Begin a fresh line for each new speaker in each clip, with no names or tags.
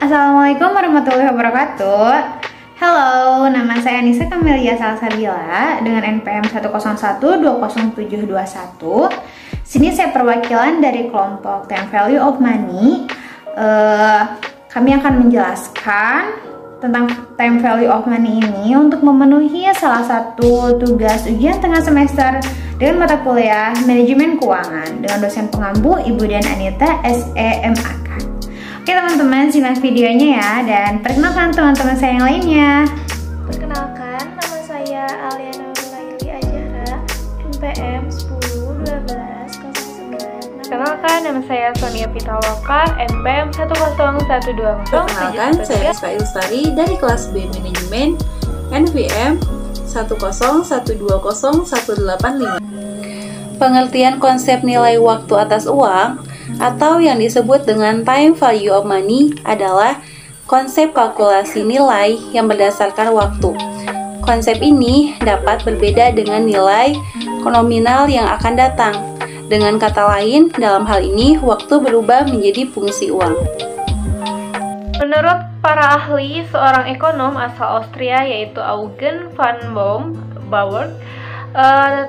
Assalamualaikum warahmatullahi wabarakatuh. Halo, nama saya Anissa Kamelia Salsabila dengan NPM 1012071. Sini saya perwakilan dari kelompok Time Value of Money. Kami akan menjelaskan tentang time value of money ini untuk memenuhi salah satu tugas ujian tengah semester dengan mata kuliah Manajemen Keuangan dengan dosen pengampu Ibu Dian Anita SEMAK. Oke teman-teman, simak videonya ya, dan perkenalkan teman-teman saya yang lainnya.
Perkenalkan, nama saya Aliana Nurlaili Ajahra, NPM 101209.
Perkenalkan, nama saya Sonia Pitaloka, NPM 10120.
Perkenalkan, saya Rizka Ilstari dari kelas B Manajemen, NPM 101201885.
Pengertian konsep nilai waktu atas uang atau yang disebut dengan time value of money adalah konsep kalkulasi nilai yang berdasarkan waktu. Konsep ini dapat berbeda dengan nilai nominal yang akan datang. Dengan kata lain, dalam hal ini waktu berubah menjadi fungsi uang.
Menurut para ahli, seorang ekonom asal Austria yaitu Eugen van Bauer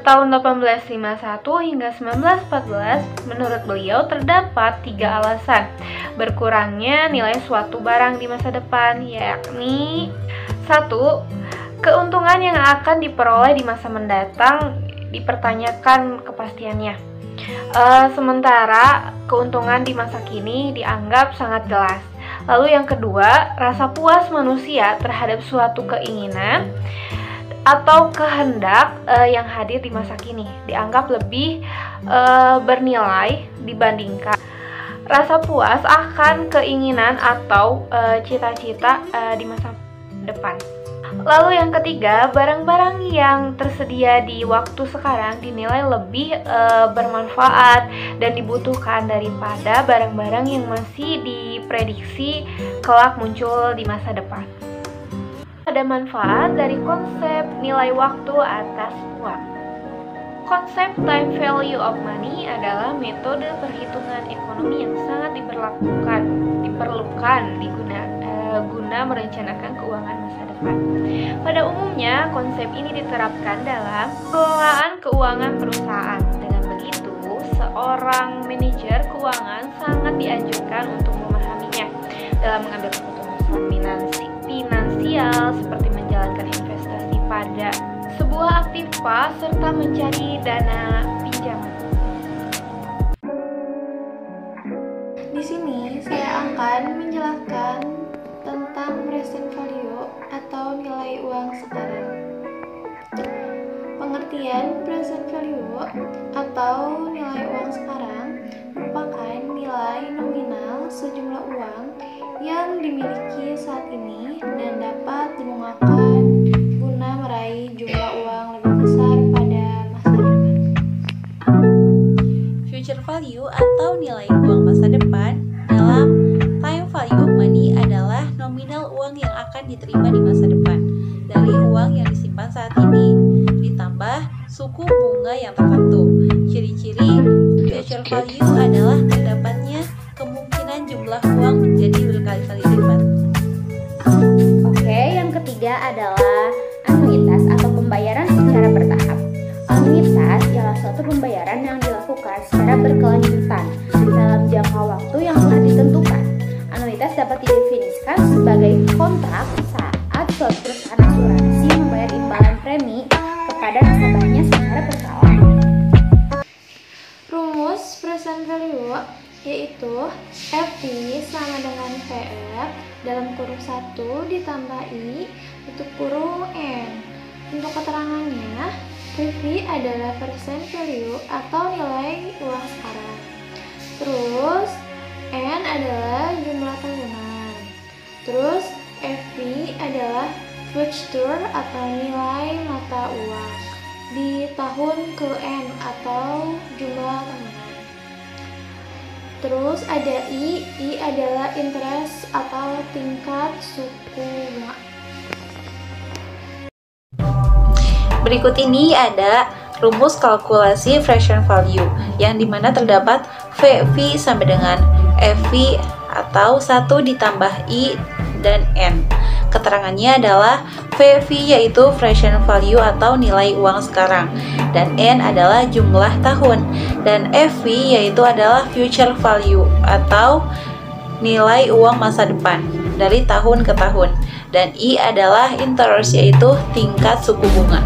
tahun 1851 hingga 1914, menurut beliau terdapat 3 alasan berkurangnya nilai suatu barang di masa depan, yakni 1. Keuntungan yang akan diperoleh di masa mendatang dipertanyakan kepastiannya, sementara keuntungan di masa kini dianggap sangat jelas. Lalu yang kedua, rasa puas manusia terhadap suatu keinginan atau kehendak yang hadir di masa kini dianggap lebih bernilai dibandingkan rasa puas akan keinginan atau cita-cita di masa depan. Lalu yang ketiga, barang-barang yang tersedia di waktu sekarang dinilai lebih bermanfaat dan dibutuhkan daripada barang-barang yang masih diprediksi kelak muncul di masa depan. Ada manfaat dari konsep nilai waktu atas uang. Konsep time value of money adalah metode perhitungan ekonomi yang sangat diperlukan guna merencanakan keuangan masa depan. Pada umumnya, konsep ini diterapkan dalam pengelolaan keuangan perusahaan. Dengan begitu, seorang manajer keuangan sangat dianjurkan untuk memahaminya dalam mengambil keputusan finansial seperti menjalankan investasi pada sebuah aktiva serta mencari dana pinjaman.
Di sini saya akan menjelaskan tentang present value atau nilai uang sekarang. Pengertian present value atau nilai uang sekarang merupakan nilai nominal sejumlah uang yang dimiliki saat ini dan dapat digunakan guna meraih jumlah uang lebih besar pada masa depan.
Future value atau nilai uang masa depan dalam time value of money adalah nominal uang yang akan diterima di masa depan dari uang yang disimpan saat ini, ditambah suku bunga yang tertentu. Ciri-ciri future value adalah terdapatnya kemungkinan jumlah uang menjadi berkali-kali lipat.
Oke, yang ketiga adalah anuitas atau pembayaran secara bertahap. Anuitas ialah suatu pembayaran yang dilakukan secara berkelanjutan dalam jangka waktu yang telah ditentukan. Anuitas dapat didefinisikan sebagai kontrak saat suatu perusahaan asuransi membayar imbalan premi kepada nasabahnya secara berkala.
Rumus present value yaitu FV sama dengan VF dalam kurung 1 ditambah I tutup kurung N. Untuk keterangannya, PV adalah present value atau nilai uang sekarang. Terus N adalah jumlah tahunan. Terus FV adalah future atau nilai mata uang di tahun ke N atau jumlah tahunan. Terus ada I adalah interest atau tingkat suku bunga.
Berikut ini ada rumus kalkulasi present value yang dimana terdapat VV sampai dengan FV atau 1 ditambah I dan N. Keterangannya adalah VV yaitu present value atau nilai uang sekarang, dan N adalah jumlah tahun, dan FV yaitu adalah future value atau nilai uang masa depan dari tahun ke tahun, dan I adalah interest yaitu tingkat suku bunga.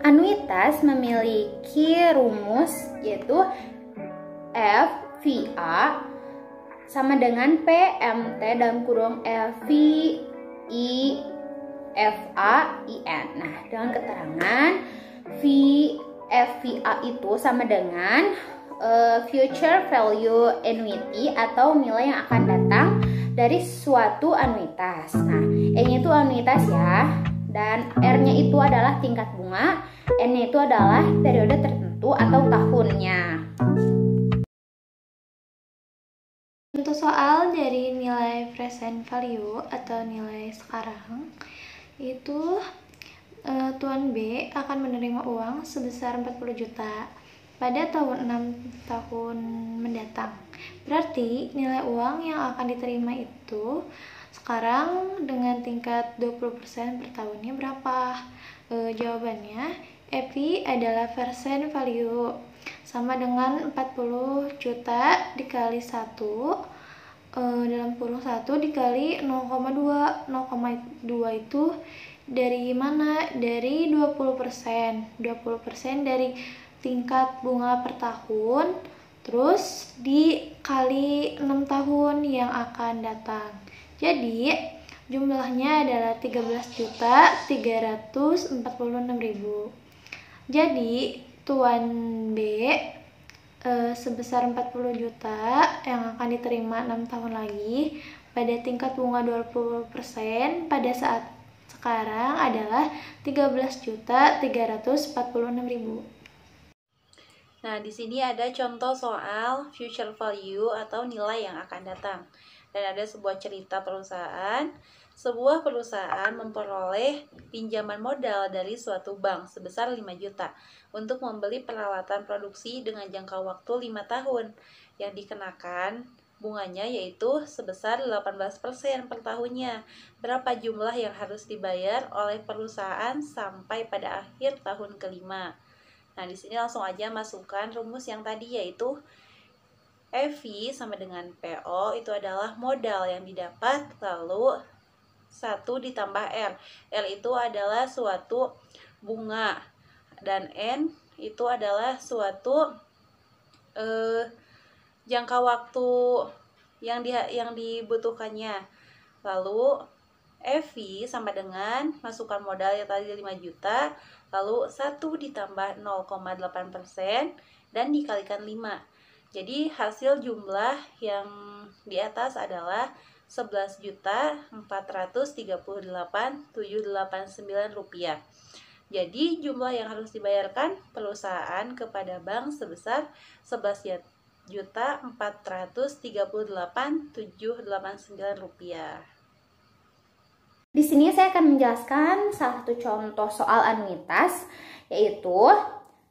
Anuitas memiliki rumus yaitu FVA sama dengan PMT dalam kurung FVIFAIN. Nah, dengan keterangan FVA itu sama dengan future value annuity atau nilai yang akan datang dari suatu anuitas. Nah, E-nya itu anuitas ya, dan R-nya itu adalah tingkat bunga, N-nya itu adalah periode tertentu atau tahunnya.
Untuk soal dari nilai present value atau nilai sekarang, itu Tuan B akan menerima uang sebesar 40 juta pada tahun 6 tahun mendatang. Berarti nilai uang yang akan diterima itu sekarang dengan tingkat 20% per tahunnya berapa? Jawabannya EPI adalah present value sama dengan 40 juta dikali 1 dalam kurung 1 dikali 0,2. 0,2 itu dari mana? Dari 20%. 20% dari tingkat bunga per tahun, terus dikali 6 tahun yang akan datang. Jadi jumlahnya adalah 13.346.000. Jadi Tuan B sebesar 40 juta yang akan diterima 6 tahun lagi pada tingkat bunga 20% pada saat sekarang adalah 13.346.000.
Nah, di sini ada contoh soal future value atau nilai yang akan datang. Dan ada sebuah cerita perusahaan. Sebuah perusahaan memperoleh pinjaman modal dari suatu bank sebesar 5 juta untuk membeli peralatan produksi dengan jangka waktu 5 tahun. Yang dikenakan bunganya yaitu sebesar 18% per tahunnya. Berapa jumlah yang harus dibayar oleh perusahaan sampai pada akhir tahun kelima? Nah, di sini langsung aja masukkan rumus yang tadi yaitu EV sama dengan PO itu adalah modal yang didapat, lalu 1 ditambah R. R itu adalah suatu bunga dan N itu adalah suatu jangka waktu yang dibutuhkannya. Lalu EV sama dengan masukkan modal yang tadi 5 juta, lalu 1 ditambah 0,8% dan dikalikan 5. Jadi hasil jumlah yang di atas adalah 11.438.789 rupiah. Jadi jumlah yang harus dibayarkan perusahaan kepada bank sebesar 11.438.789 rupiah.
Di sini saya akan menjelaskan salah satu contoh soal anuitas, yaitu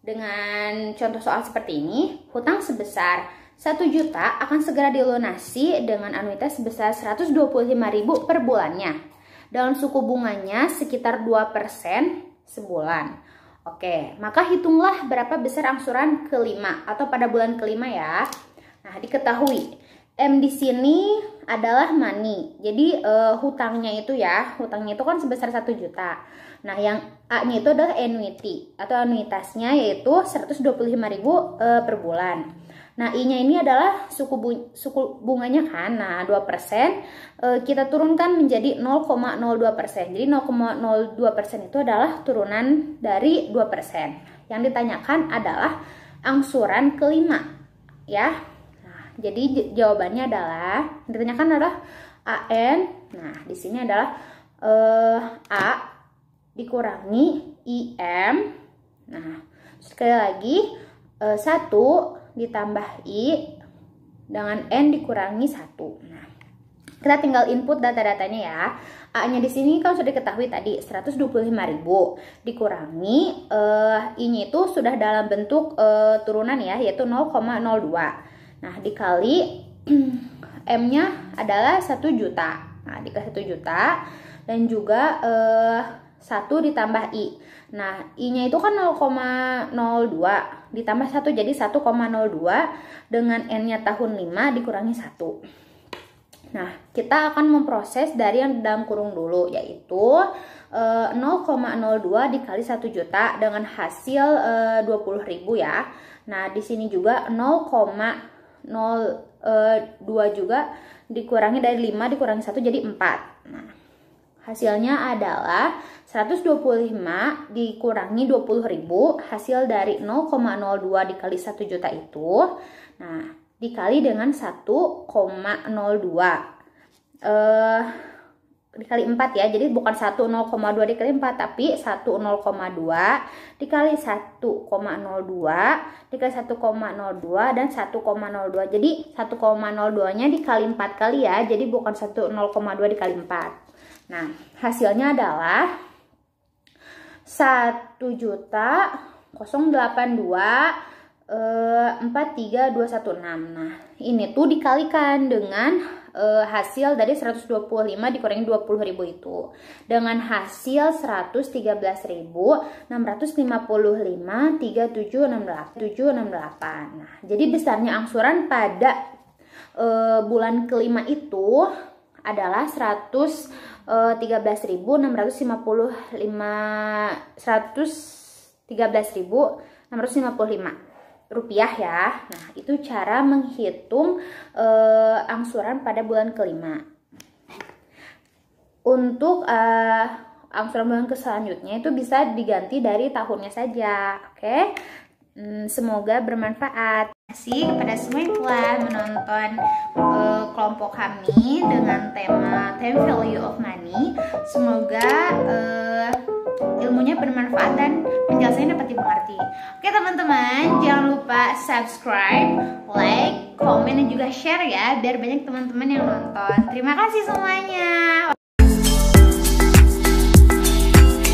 dengan contoh soal seperti ini, hutang sebesar 1 juta akan segera dilunasi dengan anuitas sebesar 125.000 per bulannya. Dalam suku bunganya sekitar 2% sebulan. Oke, maka hitunglah berapa besar angsuran kelima atau pada bulan kelima ya. Nah, diketahui M di sini adalah money. Jadi hutangnya itu kan sebesar 1 juta. Nah, yang A-nya itu adalah annuity atau anuitasnya yaitu 125.000 per bulan. Nah, I-nya ini adalah suku bunganya kan. Nah, 2% kita turunkan menjadi 0,02%. Jadi 0,02% itu adalah turunan dari 2%. Yang ditanyakan adalah angsuran kelima, ya. Nah, jadi jawabannya adalah ditanyakan adalah AN. Nah, di sini adalah A dikurangi IM. Nah, sekali lagi 1 ditambah I dengan N dikurangi 1. Nah, kita tinggal input data-datanya ya. A-nya di sini kan sudah diketahui tadi 125.000 dikurangi I-nya itu sudah dalam bentuk turunan ya, yaitu 0,02. Nah, dikali M-nya adalah 1 juta. Nah, dikali 1 juta dan juga 1 ditambah I. Nah, I-nya itu kan 0,02 ditambah 1 jadi 1,02 dengan N-nya tahun 5 dikurangi 1. Nah, kita akan memproses dari yang dalam kurung dulu, yaitu 0,02 dikali 1 juta dengan hasil 20.000 ya. Nah, di sini juga 0,02 juga dikurangi dari 5 dikurangi 1 jadi 4. Nah, hasilnya adalah 125 dikurangi 20.000, hasil dari 0,02 dikali 1 juta itu. Nah, dikali dengan 1,02. Dikali 4 ya. Jadi bukan 1,02 dikali 4 tapi 1,02 dikali 1,02 dikali 1,02 dan 1,02. Jadi 1,02-nya dikali 4 kali ya. Jadi bukan 0,2 dikali 4. Nah, hasilnya adalah 1.082.43216. Nah, ini tuh dikalikan dengan hasil dari 125 dikurangi 20.000 itu dengan hasil 113.655.3768. Nah, jadi besarnya angsuran pada bulan kelima itu adalah 113.655 rupiah ya. Nah, itu cara menghitung angsuran pada bulan kelima. Untuk angsuran bulan selanjutnya itu bisa diganti dari tahunnya saja. Oke. Semoga bermanfaat. Terima kasih kepada semua yang telah menonton kelompok kami dengan tema Time Value of Money. Semoga ilmunya bermanfaat dan penjelasannya dapat dimengerti. Oke teman-teman, jangan lupa subscribe, like, komen, dan juga share ya, biar banyak teman-teman yang nonton. Terima kasih semuanya.